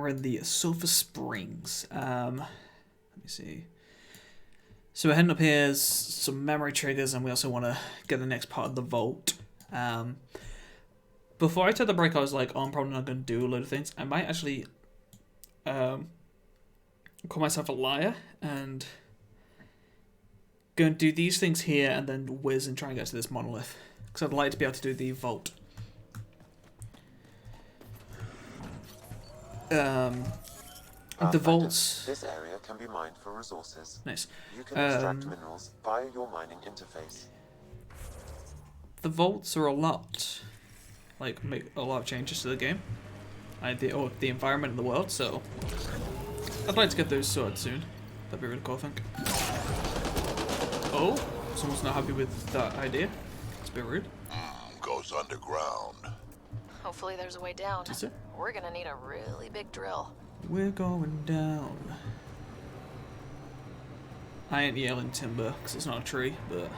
we're in the Sulphur Springs. Let me see. So we're heading up here, some memory triggers, and we also want to get the next part of the vault. Before I took the break, I was like, oh, I'm probably not going to do a load of things. I might actually call myself a liar and go and do these things here and then whiz and try and get to this monolith. Because I'd like to be able to do the vault. The vaults. This area can be mined for resources. Nice. You can extract minerals via your mining interface. The vaults are a lot, like, make a lot of changes to the game, or the environment in the world. So I'd like to get those sorted soon. That'd be really cool, I think. Oh, someone's not happy with that idea. It's a bit rude. Goes underground. Hopefully there's a way down. Is it? We're gonna need a really big drill. We're going down. I ain't yelling timber because it's not a tree, but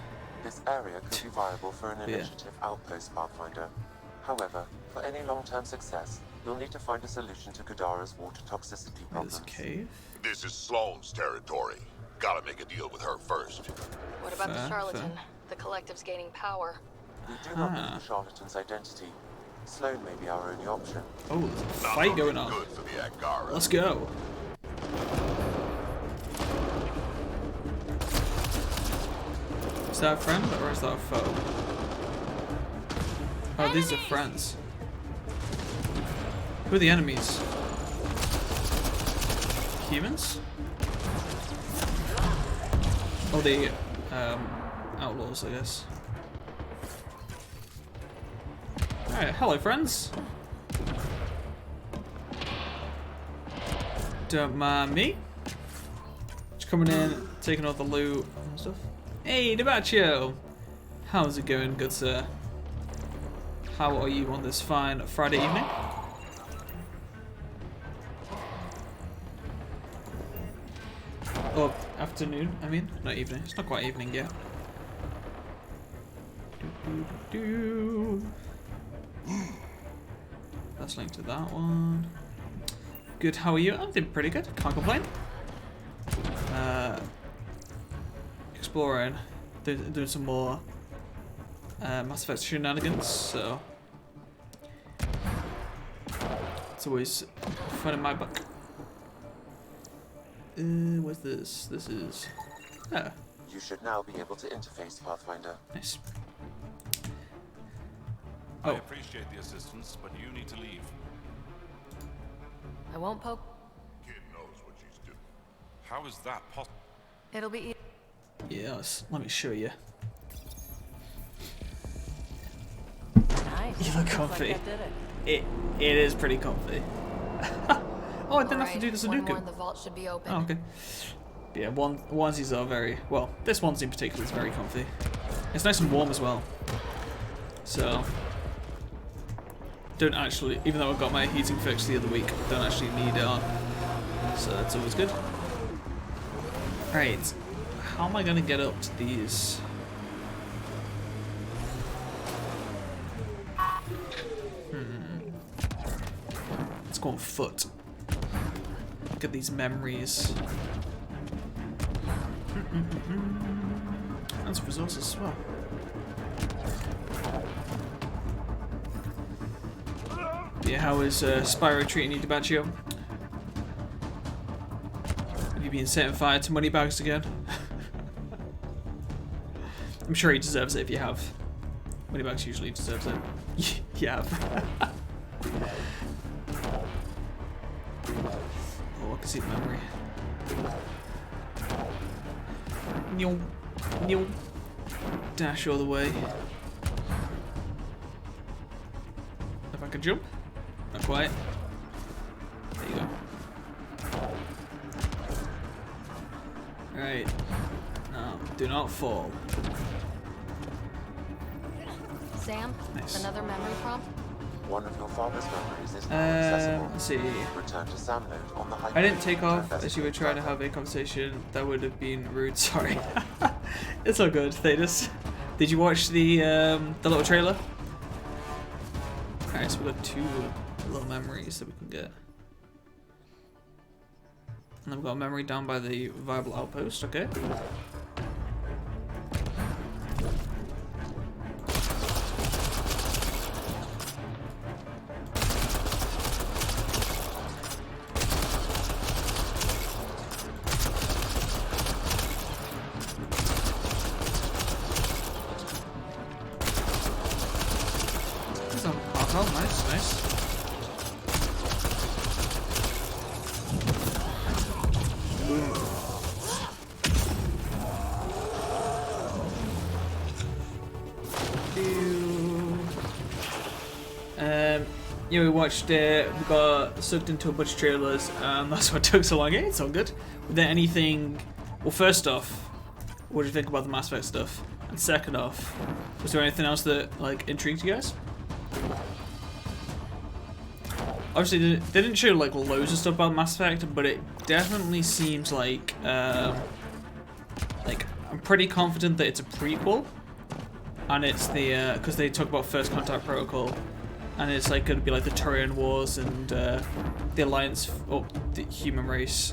This area could be viable for an initiative outpost, Pathfinder. However, for any long-term success, you'll need to find a solution to Kadara's water toxicity there's problems. a cave. This is Sloane's territory. Gotta make a deal with her first. What about Fair, the charlatan? fair. The collective's gaining power. We do not know the charlatan's identity. Sloane may be our only option. Oh, there's a Not fight looking going on. good for the Angara. Let's go. Is that a friend or is that a foe? Oh, these are friends. Who are the enemies? Humans? Oh, the outlaws, I guess. Alright, hello friends. Don't mind me. Just coming in, taking all the loot and stuff. Hey, Debacho! How's it going, good sir? How are you on this fine Friday evening? Or afternoon, I mean. Not evening. It's not quite evening yet. That's linked to that one. Good, how are you? I'm doing pretty good. Can't complain. Exploring. Doing some more Mass Effect shenanigans, so it's always fun in my book. What's this? This is... Oh, You should now be able to interface, Pathfinder. nice. I Oh, appreciate the assistance, but you need to leave. I won't poke. Kid knows what she's doing. How is that possible? It'll be. yes. Let me show you. Nice. You look comfy. It is pretty comfy. Oh, I didn't have to do the One more Sudoku. and the vault should be open. Oh, okay. Yeah, onesies are very, well, this onesie in particular is very comfy. It's nice and warm as well. So, don't actually, even though I got my heating fixed the other week, don't actually need it on. So that's always good. Alright, how am I going to get up to these? Let's go on foot. Look at these memories. And some resources as well. Yeah, how is Spyro treating you, DiBaccio? Have you been setting fire to moneybags again? I'm sure he deserves it if you have. Moneybags usually deserves it. Yeah. Oh, I can see the memory. Nyo, nyo. Dash all the way. If I can jump. Not quite. There you go. Right. Now, do not fall. Sam, Nice. another memory prompt. One of your father's memories is now accessible. Let's see. Return to Sam node on the I didn't take off investigate as you were trying to further. have a conversation. That would have been rude. Sorry. It's all good. Thetis. Did you watch the little trailer? Alright, so we've got two little memories that we can get. And then we've got a memory down by the viable outpost, okay. Oh, nice, nice. Yeah, we watched it. We got sucked into a bunch of trailers, and that's what took so long. Yeah, it's all good. Was there anything? Well, first off, what did you think about the Mass Effect stuff? And second off, was there anything else that like intrigued you guys? Obviously, they didn't show like loads of stuff about Mass Effect, but it definitely seems like I'm pretty confident that it's a prequel, and it's the because they talk about First Contact Protocol, and it's like going to be like the Turian Wars and the Alliance, or the human race,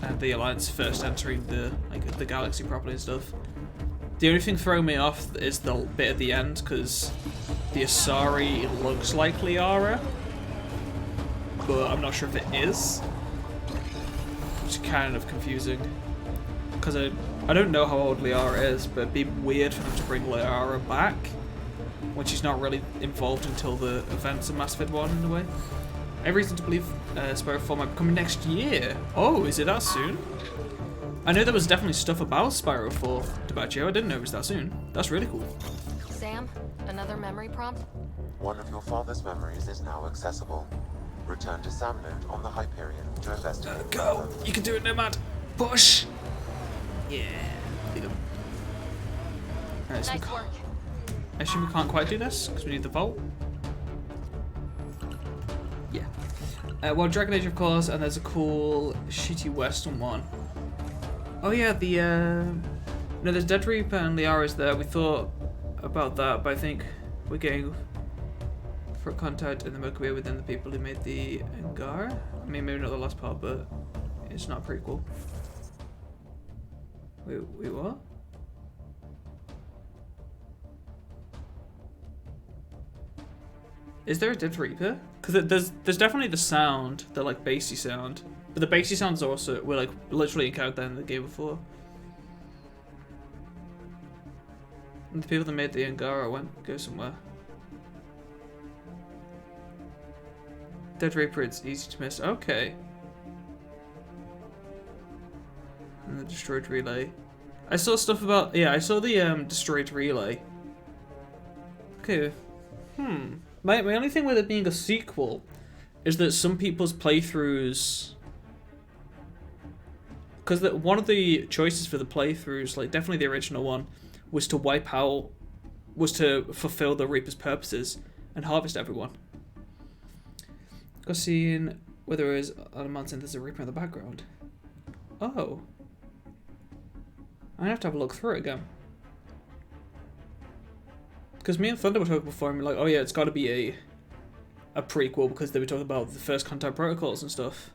and the Alliance first entering the galaxy properly and stuff. The only thing throwing me off is the bit at the end, because the Asari looks like Liara, but I'm not sure if it is, which is kind of confusing, because I don't know how old Liara is, but it'd be weird for them to bring Liara back when she's not really involved until the events of Mass Effect 1 in a way. I have reason to believe Spyro 4 might be coming next year. Oh, is it that soon? I know there was definitely stuff about Spyro 4 DiBaggio. I didn't know it was that soon. That's really cool. Sam, another memory prompt? One of your father's memories is now accessible. Return to Sam Node on the Hyperion to investigate. Go! You can do it, Nomad! Push! Yeah. There you go. Alright, so Nice work. I assume we can't quite do this, because we need the vault. Yeah. Well, Dragon Age, of course, and there's a cool, shitty Western one. Oh yeah, no, there's Dead Reaper and Liara's there. We thought about that, but I think we're getting for contact in the Milky Way within the people who made the Angara. I mean, maybe not the last part, but it's not a prequel. Wait, what? Is there a Dead Reaper? Because there's definitely the sound, the like bassy sound, but the bassy sounds also were like literally encountered in the game before. And the people that made the Angara go somewhere. Dead Reaper, it's easy to miss. Okay. And the destroyed relay. I saw stuff about I saw the destroyed relay. Okay. My only thing with it being a sequel is that some people's playthroughs, because one of the choices for the playthroughs, like definitely the original one, was to fulfill the Reaper's purposes and harvest everyone. Got seen whether it is on a mountain there's a Reaper in the background. Oh. I'm gonna have to have a look through it again. Because me and Thunder were talking before and we're like, oh yeah, it's got to be a prequel because they were talking about the First Contact Protocols and stuff.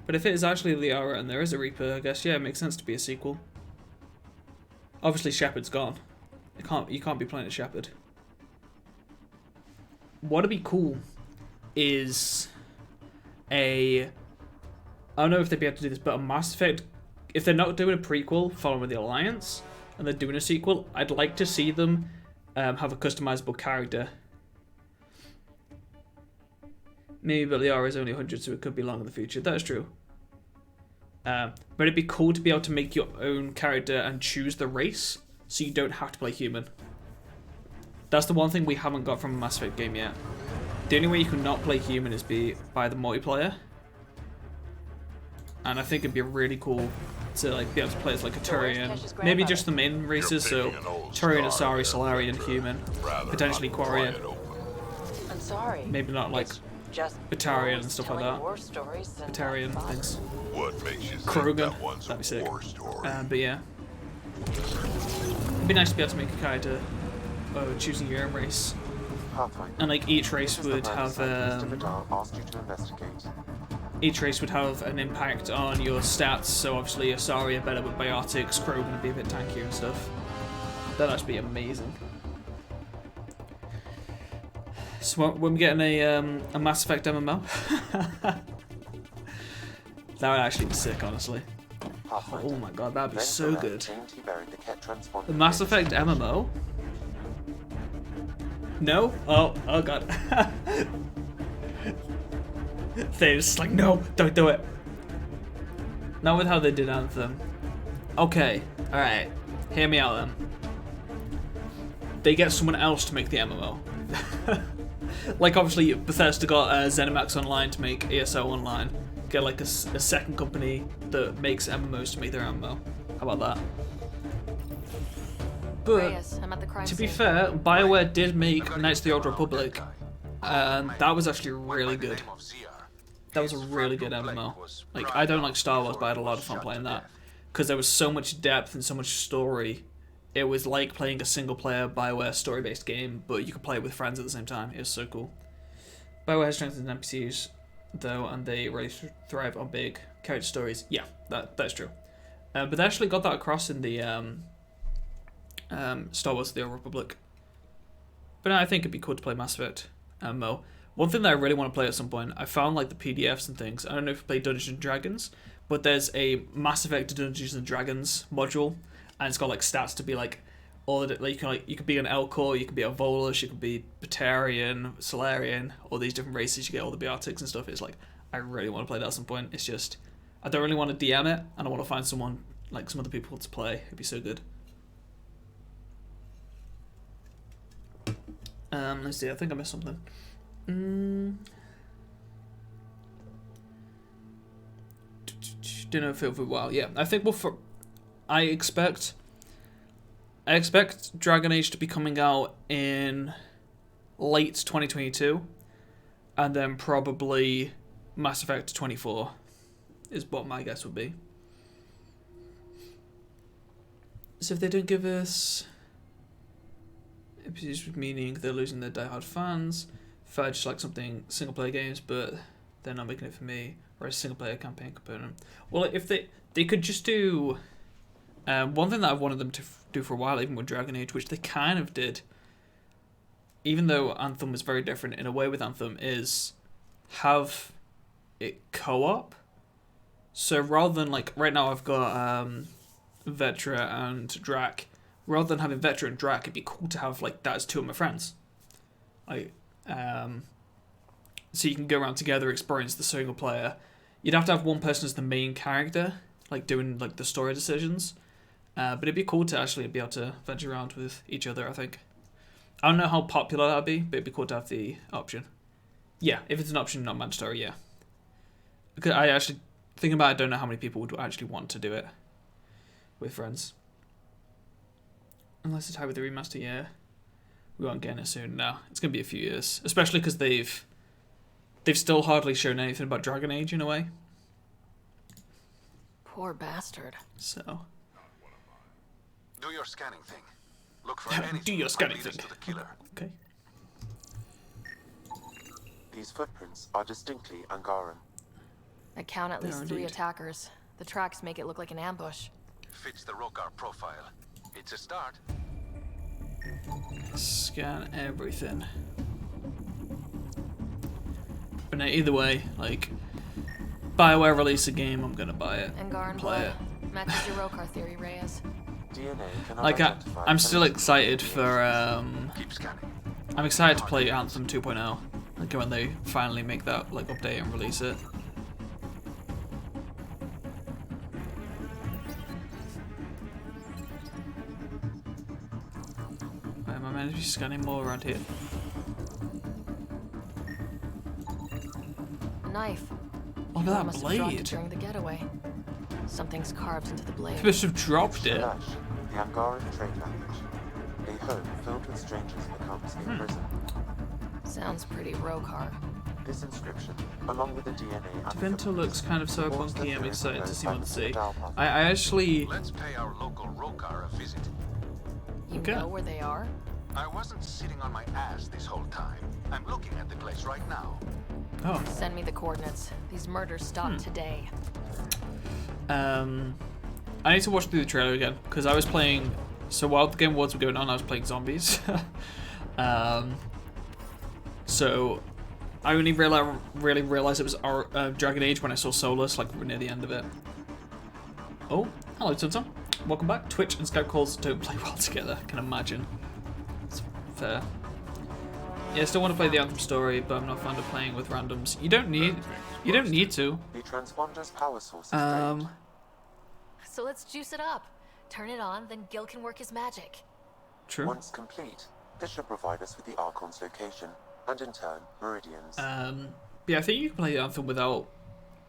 But if it is actually Liara and there is a Reaper, I guess, yeah, it makes sense to be a sequel. Obviously Shepard's gone. You can't be playing a Shepard. What'd be cool is I don't know if they'd be able to do this, but a Mass Effect, if they're not doing a prequel following the Alliance, and they're doing a sequel, I'd like to see them have a customizable character. Maybe Liara is only 100, so it could be long in the future. That is true. But it'd be cool to be able to make your own character and choose the race, so you don't have to play human. That's the one thing we haven't got from a Mass Effect game yet. The only way you can not play human is by the multiplayer. And I think it'd be really cool to like be able to play as like a Turian, maybe just the main races, so Turian, Asari, Solarian, Human, potentially Quarian. I'm sorry. Maybe not like Just Batarian and stuff like that. war stories and Batarian things. What makes you think Krogan, that one's that'd be a sick. war story? But yeah, it'd be nice to be able to make a character choosing your own race, Pathfinder. and like each race This is the would man have site Mr. Vidal asked you to investigate. each race would have an impact on your stats. So obviously Asari are better with biotics, Crow gonna be a bit tankier and stuff. That'd actually be amazing. So when we getting a Mass Effect MMO, that would actually be sick, honestly. Oh my god, that'd be so good. The Mass Effect MMO? No? Oh god. They're just like, no, don't do it. Not with how they did Anthem. Okay, alright. Hear me out then. They get someone else to make the MMO. Like obviously Bethesda got ZeniMax Online to make ESO Online. Get like a second company that makes MMOs to make their MMO. How about that? But Reyes, I'm at the crime to be scene. fair, BioWare did make Knights of the Old Republic, and that was actually really good. That was a really good MMO. Like, I don't like Star Wars, but I had a lot of fun playing that. Because there was so much depth and so much story. It was like playing a single-player BioWare story-based game, but you could play it with friends at the same time. It was so cool. BioWare has strengths in NPCs, though, and they really thrive on big character stories. Yeah, that's true. But they actually got that across in the Star Wars The Old Republic. But I think it'd be cool to play Mass Effect MMO. One thing that I really want to play at some point, I found like the PDFs and things. I don't know if you play Dungeons and Dragons, but there's a Mass Effect Dungeons and Dragons module, and it's got like stats to be like all the like you could be an Elcor, you could be a Volus, you could be Batarian, Solarian, all these different races. You get all the biotics and stuff. It's like I really want to play that at some point. It's just I don't really want to DM it, and I want to find someone like some other people to play. It'd be so good. Let's see. I think I missed something. Didn't feel for a while. Yeah, I think I expect Dragon Age to be coming out in late 2022, and then probably Mass Effect 24 is what my guess would be. So if they don't give us episodes, meaning they're losing their diehard fans. If I just like something single player games, but they're not making it for me, or a single player campaign component. Well, if they could just do one thing that I've wanted them to do for a while, even with Dragon Age, which they kind of did, even though Anthem was very different in a way with Anthem, is have it co-op. So rather than like right now I've got Vetra and Drac. Rather than having Vetra and Drac, it'd be cool to have like that as two of my friends. Like so you can go around together, experience the single player. You'd have to have one person as the main character, like doing like the story decisions. But it'd be cool to actually be able to venture around with each other, I think. I don't know how popular that'd be, but it'd be cool to have the option. Yeah, if it's an option, not mandatory, yeah. Because I actually, thinking about it, I don't know how many people would actually want to do it with friends. Unless it's tied with the remaster, yeah. We won't get it soon, no. It's going to be a few years. Especially because they've still hardly shown anything about Dragon Age in a way. Poor bastard. So. Do your scanning thing. Look for anything. Do your scanning that leads thing. us to the killer. Okay. These footprints are distinctly Angaran. I count at They least are 3 indeed. attackers. The tracks make it look like an ambush. Fits the Rokar profile. It's a start. Scan everything. But no, either way, like, BioWare release a game, I'm gonna buy it. Angaran Play blood. Matches your Rokar theory, Reyes. DNA cannot Like, identify I'm still penetrating excited DNA. for, Keep scanning. I'm excited to play Anthem 2.0. Like, when they finally make that, like, update and release it. Why am I meant to be scanning more around here? A knife. Look Killer at that must have dropped it blade. during the getaway. Something's carved into the blade. They must have dropped it. Shalash, the Angaran trade language. A home filled with strangers becomes a prison. Sounds pretty Rokar. This inscription, along with the DNA and Vento looks kind of warns that cyberpunky. I'm there is excited no to see what to sign see. of the Dalpath. I actually. Let's pay our local Rokar a visit. You Okay. know where they are? I wasn't sitting on my ass this whole time. I'm looking at the place right now. Oh. Send me the coordinates. These murders stop today. I need to watch through the trailer again because I was playing. So while the Game Awards were going on, I was playing zombies. So I only really realized it was Dragon Age when I saw Solus, like near the end of it. Oh, hello, Tuntum. Welcome back. Twitch and Skype calls don't play well together. I can imagine. It's fair. Yeah, I still want to play the Anthem story, but I'm not fond of playing with randoms. You don't need to. The transponder's power source is drained. So let's juice it up. Turn it on, then Gil can work his magic. True. Once complete, this should provide us with the Archon's location, and in turn, Meridian's. Yeah, I think you can play Anthem without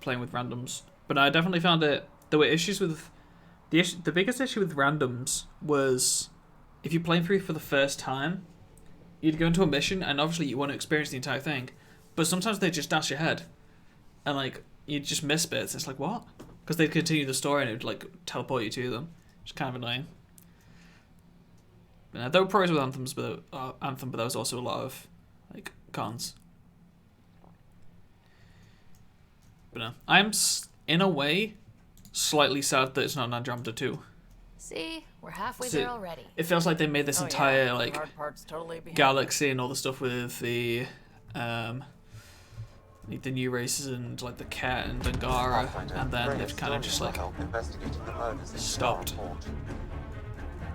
playing with randoms. But I definitely found it. There were issues with the biggest issue with randoms was if you're playing through for the first time, you'd go into a mission and obviously you want to experience the entire thing, but sometimes they just dash your head, and like you just miss bits. It's like what? Because they'd continue the story and it'd like teleport you to them. It's kind of annoying. But, there were pros with Anthem, but there was also a lot of like cons. But no, I'm in a way slightly sad that it's not an Andromeda 2. See, we're halfway there already. It feels like they made this entire The like hard part's totally behind galaxy and all the stuff with the new races and like the cat and Angara, and then they've kind of just like stopped.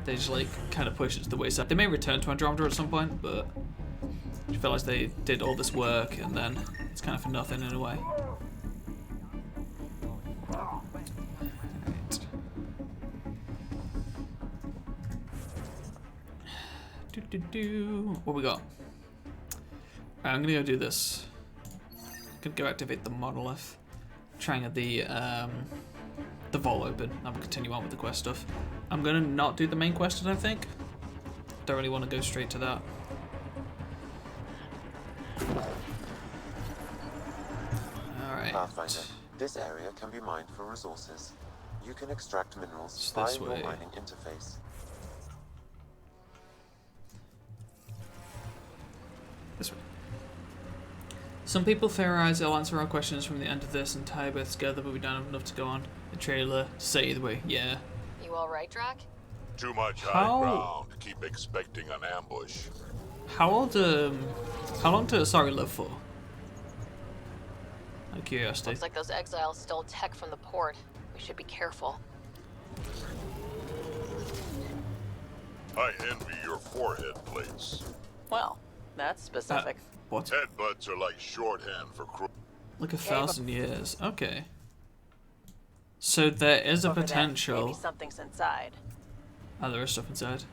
They just like kind of pushed it to the wayside. They may return to Andromeda at some point, but I feel like they did all this work and then it's kind of for nothing in a way. What we got? Right, I'm gonna go do this. Gonna go activate the monolith. Try and get the vault open. I'm gonna continue on with the quest stuff. I'm gonna not do the main quest, I don't think. Don't really want to go straight to that. Alright. Pathfinder, this area can be mined for resources. You can extract minerals It's via this your way. mining interface. This way. Some people theorize I'll answer our questions from the end of this and tie both together, but we don't have enough to go on the trailer to say either way. Yeah. You all right, Drac? Too much How- high ground to keep expecting an ambush. How long did Asari live for? Out of curiosity. Looks like those exiles stole tech from the port. We should be careful. I envy your forehead plates. Well, that's specific. What? Headbutts are like shorthand for Like 1,000 years. Okay. So there is a Over that, potential. Maybe something's inside. Oh, there is stuff inside.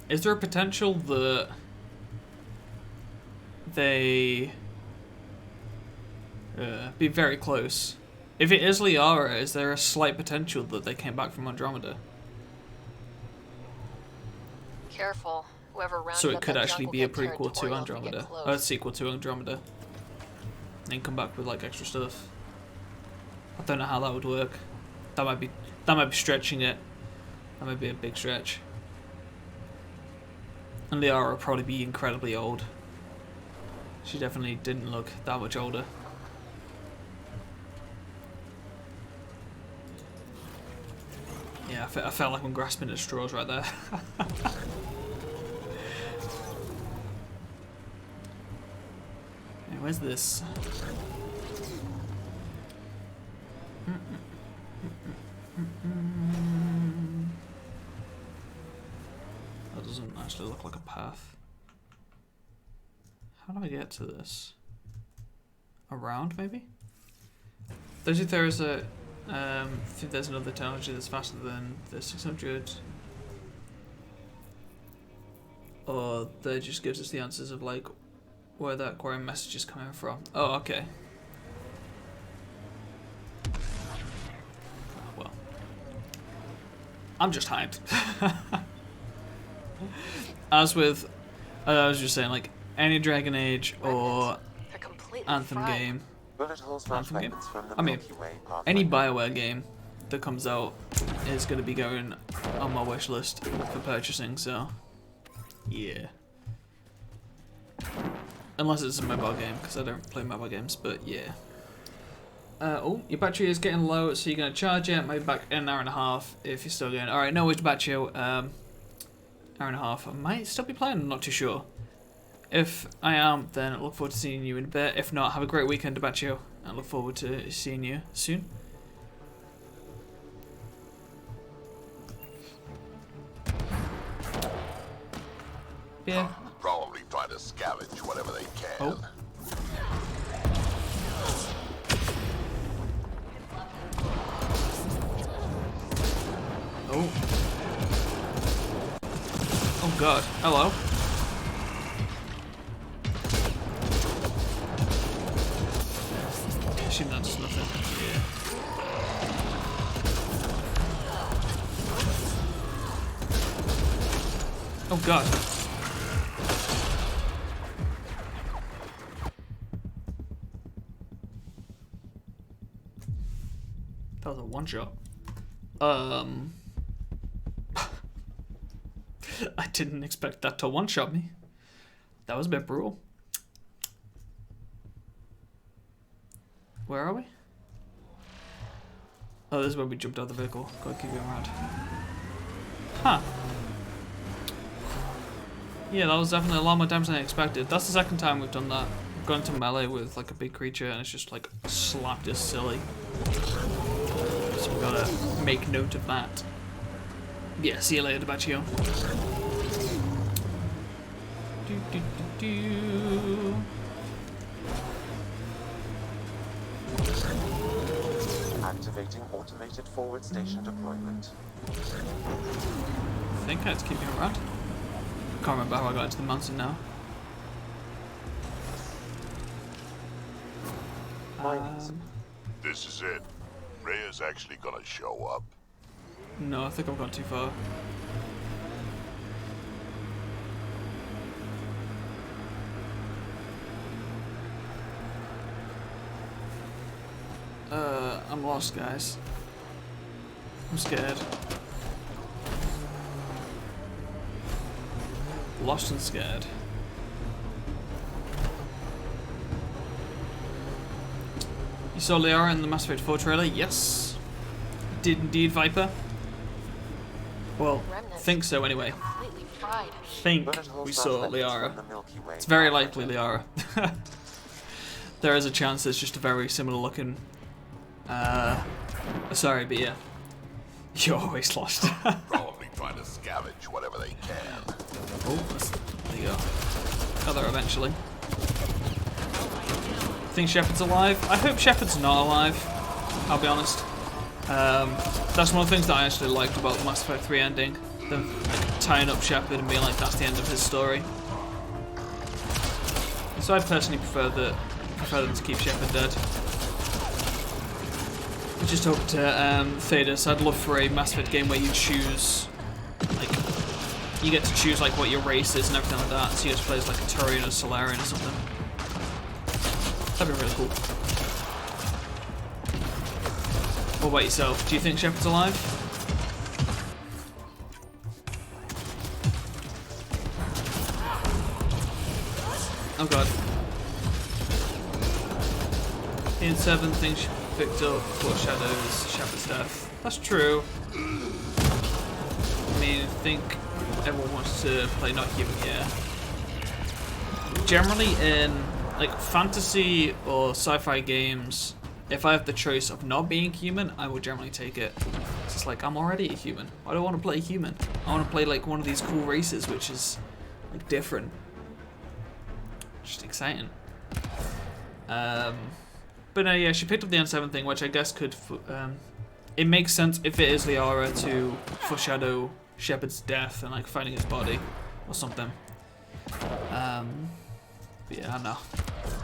Is there a potential that they be very close? If it is Liara, is there a slight potential that they came back from Andromeda? Careful. Whoever rounded So it up could that actually junk be a will get prequel to territorial if we get Andromeda. close. Or a sequel to Andromeda. And come back with like extra stuff. I don't know how that would work. That might be stretching it. That might be a big stretch. And Liara will probably be incredibly old. She definitely didn't look that much older. Yeah, I felt like I'm grasping at straws right there. Hey, where's this? That doesn't actually look like a path. How do I get to this? Around, maybe? Those who theorize that think there's another technology that's faster than the 600, or that just gives us the answers of like where that querying message is coming from. Oh, okay. Well, I'm just hyped. As with, I was just saying, like any Dragon Age or They're completely Anthem fried. game. Bullet holes Anthem game. fragments from the I mean, Milky Way any Pathfinder. BioWare game that comes out is going to be going on my wish list for purchasing, so yeah. Unless it's a mobile game, because I don't play mobile games, but yeah. Oh, your battery is getting low, so you're going to charge it. Maybe back in an hour and a half if you're still going. Alright, no, which battery? Hour and a half. I might still be playing, I'm not too sure. If I am, then I look forward to seeing you in a bit. If not, have a great weekend, Baccio. I look forward to seeing you soon. Yeah. Probably trying to scavenge whatever they can. Oh. Oh. Oh god. Hello. Assume that does nothing. Yeah. Oh god. That was a one shot. I didn't expect that to one shot me. That was a bit brutal. Where are we? Oh, this is where we jumped out of the vehicle. Gotta keep going around. Huh. Yeah, that was definitely a lot more damage than I expected. That's the second time we've done that. We've gone to melee with like a big creature and it's just like slapped us silly. So we gotta make note of that. Yeah, see you later, Baccio. Do, do, do, do. Activating automated forward station deployment. I think I had to keep going around. Can't remember how I got into the mountain now. This is it. Rhea's actually gonna show up. No, I think I've gone too far. I'm lost, guys. I'm scared. Lost and scared. You saw Liara in the Mass Effect 4 trailer? Yes. Did indeed, Viper. Well, think so anyway. Completely fried. Think we saw Liara. It's very likely Liara. There is a chance it's just a very similar looking. Sorry, but yeah. You're always lost. Probably trying to scavenge whatever they can. Oh, there you go. Got there eventually. Think Shepard's alive? I hope Shepard's not alive. I'll be honest. That's one of the things that I actually liked about the Mass Effect 3 ending. Them like, tying up Shepard and being like that's the end of his story. So I personally prefer them to keep Shepard dead. I just hope to Thedas, I'd love for a Mass Effect game where you choose like you get to choose like what your race is and everything like that. So you get to play as like a Turian or Solarian or something. That'd be really cool. What about yourself? Do you think Shepard's alive? Oh god. In 7 things picked up foreshadows Shepard's death. That's true. I mean, I think everyone wants to play not human, yeah. Generally in like fantasy or sci-fi games, if I have the choice of not being human, I would generally take it. It's just like, I'm already a human. I don't want to play human. I want to play like one of these cool races, which is like different. Just exciting. But no, yeah, she picked up the N7 thing, which I guess could, it makes sense if it is Liara to foreshadow Shepard's death and like finding his body or something. But yeah, I don't know.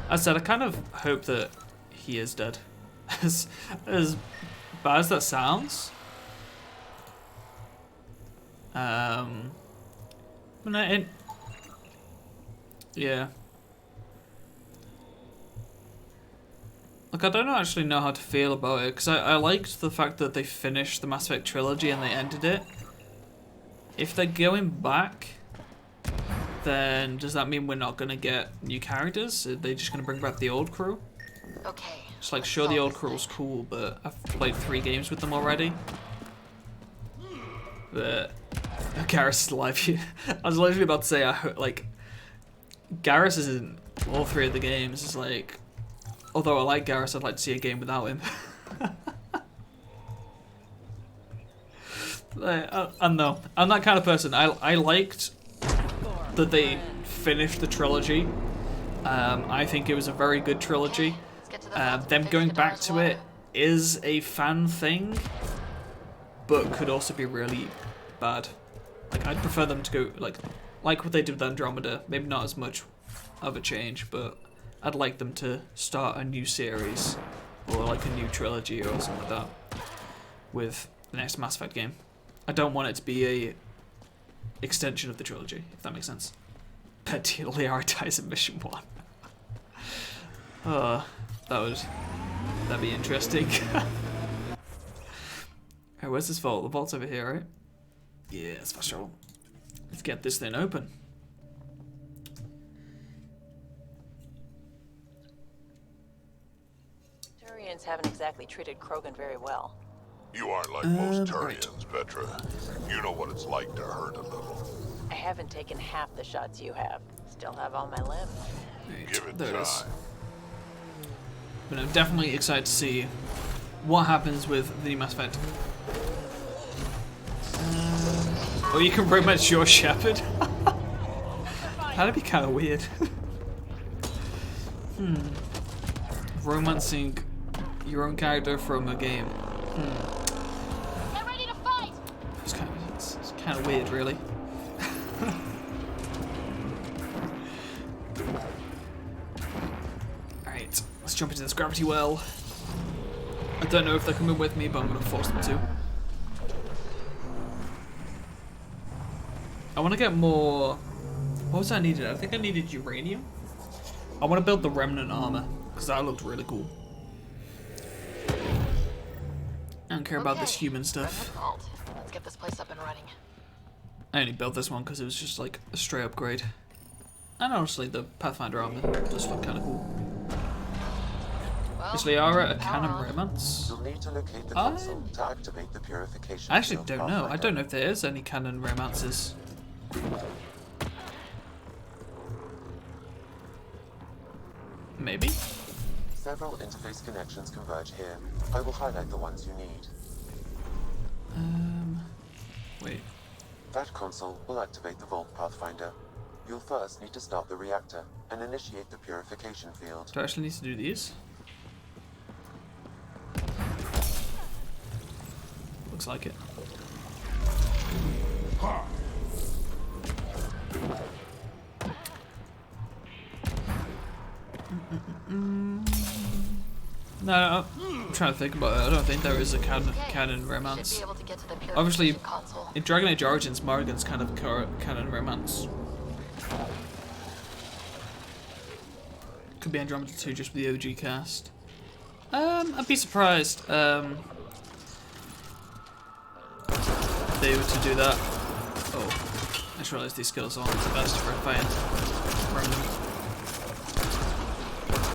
As I said, I kind of hope that he is dead. As bad as that sounds. But no, yeah. Like, I don't actually know how to feel about it, because I liked the fact that they finished the Mass Effect trilogy and they ended it. If they're going back, then does that mean we're not gonna get new characters? Are they just gonna bring back the old crew? Okay. It's like, let's sure, the solve old this crew was thing. cool, but I've played 3 games with them already. But Garrus is alive here. I was literally about to say, like, Garrus is in all 3 of the games. It's like, although I like Garrus, I'd like to see a game without him. I don't know. I'm that kind of person. I liked that they finished the trilogy. I think it was a very good trilogy. Let's get to the vault and Them fix going back Kadara's to water. it is a fan thing, but could also be really bad. Like, I'd prefer them to go like what they did with Andromeda. Maybe not as much of a change, but I'd like them to start a new series or like a new trilogy or something like that with the next Mass Effect game. I don't want it to be a extension of the trilogy, if that makes sense. Particularly prioritize in Mission 1. That'd be interesting. Hey, where's this vault? The vault's over here, right? Yeah, it's for sure. Let's get this thing open. Turians haven't exactly treated Krogan very well. You aren't like most right. Turians, Petra. You know what it's like to hurt a little. I haven't taken half the shots you have. Still have all my limbs. Right, Give it there time. it is. But I'm definitely excited to see what happens with the new Mass Effect. Oh, you can romance your shepherd? That'd be kind of weird. Romancing your own character from a game. Get ready to fight! It's kind of weird, really. Alright, let's jump into this gravity well. I don't know if they're coming with me, but I'm going to force them to. I want to get more... What was I needed? I think I needed uranium. I want to build the remnant armor, because that looked really cool. I don't care about this Okay, human stuff. remnant vault. Let's get this place up and running. I only built this one because it was just like a straight upgrade. And honestly, the Pathfinder armor does look kind of cool. Well, Is Liara a power canon on. romance? You'll need to locate the I- console to activate the purification I actually field don't know. I pathfinder. don't know if there is any canon romances. Maybe? Several interface connections converge here. I will highlight the ones you need. Wait. That console will activate the Vault Pathfinder. You'll first need to start the reactor and initiate the purification field. Do I actually need to do these? Looks like it. No, I'm trying to think about it. I don't think there is a canon Should romance. be able to get to the Obviously, purification console. in Dragon Age Origins, Morrigan's kind of canon romance. Could be Andromeda 2 just with the OG cast. I'd be surprised. They were to do that. Oh, I just realised these skills aren't the best for fighting. Remember them.